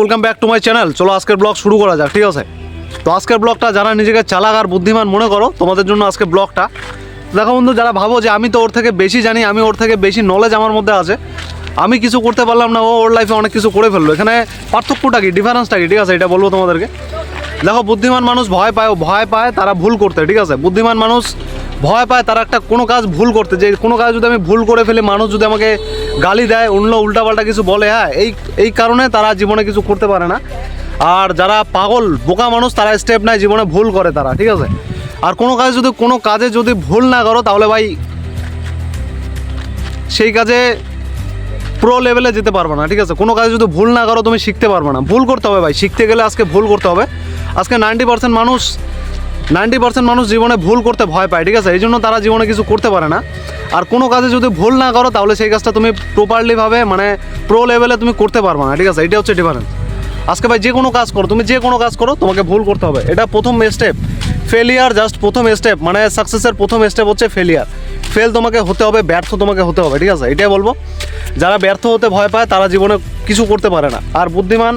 Welcome back to my channel. চলো আজকের blog শুরু করা যাক, ঠিক আছে? তো আজকের ব্লগটা যারা নিজেকে চালাক আর বুদ্ধিমান মনে করো তোমাদের জন্য আজকে ব্লগটা। দেখো বন্ধু, যারা ভাবো যে আমি তো ওর থেকে বেশি জানি, আমি ওর থেকে বেশি নলেজ আমার মধ্যে আছে, আমি কিছু করতে পারলাম না, ও ওর লাইফে অনেক কিছু করে ফেললো, এখানে পার্থক্যটা কি, ডিফারেন্সটা কি, ঠিক আছে? এটা বলবো তোমাদেরকে। দেখো, বুদ্ধিমান মানুষ ভয় পায় তারা ভুল করতে, ঠিক আছে? বুদ্ধিমান মানুষ ভয় পায় তারা একটা কোনো কাজ ভুল করতে, যে কোনো কাজ যদি আমি ভুল করে ফেলি, মানুষ যদি আমাকে গালি দেয়, অন্য উল্টাপাল্টা কিছু বলে, হ্যাঁ, এই কারণে তারা জীবনে কিছু করতে পারে না। আর যারা পাগল বোকা মানুষ তারা স্টেপ নেয়, জীবনে ভুল করে তারা, ঠিক আছে? আর কোনো কাজে যদি ভুল না করো তাহলে ভাই সেই কাজে প্রো লেভেলে যেতে পারবে না, ঠিক আছে? কোনো কাজে যদি ভুল না করো তুমি শিখতে পারবে না। ভুল করতে হবে ভাই, শিখতে গেলে আজকে ভুল করতে হবে। আজকে 90% মানুষ জীবনে ভুল করতে ভয় পায়, ঠিক আছে? এই জন্য তারা জীবনে কিছু করতে পারে না। আর কোনো কাজে যদি ভুল না করো তাহলে সেই কাজটা তুমি প্রপারলিভাবে মানে প্রো লেভেলে তুমি করতে পারবে না, ঠিক আছে? এটা হচ্ছে ডিফারেন্স। আজকে ভাই যে কোনো কাজ করো, তুমি যে কোনো কাজ করো, তোমাকে ভুল করতে হবে, এটা প্রথম স্টেপ। ফেলিয়ার জাস্ট প্রথম স্টেপ, মানে সাকসেসের প্রথম স্টেপ হচ্ছে ফেলিয়ার। ফেল তোমাকে হতে হবে, ব্যর্থ তোমাকে হতে হবে, ঠিক আছে? এটাই বলবো। যারা ব্যর্থ হতে ভয় পায় তারা জীবনে কিছু করতে পারে না। আর বুদ্ধিমান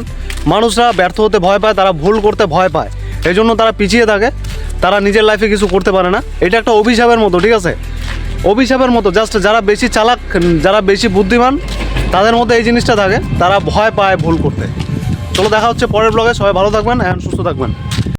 মানুষরা ব্যর্থ হতে ভয় পায়, তারা ভুল করতে ভয় পায়, এই জন্য তারা পিছিয়ে থাকে, তারা নিজের লাইফে কিছু করতে পারে না। এটা একটা অভিশাপের মতো, ঠিক আছে? অভিশাপের মতো। জাস্ট যারা বেশি চালাক, যারা বেশি বুদ্ধিমান, তাদের মধ্যে এই জিনিসটা থাকে, তারা ভয় পায় ভুল করতে। চলো দেখা হচ্ছে পরের ব্লগে। সবাই ভালো থাকবেন, সুস্থ থাকবেন।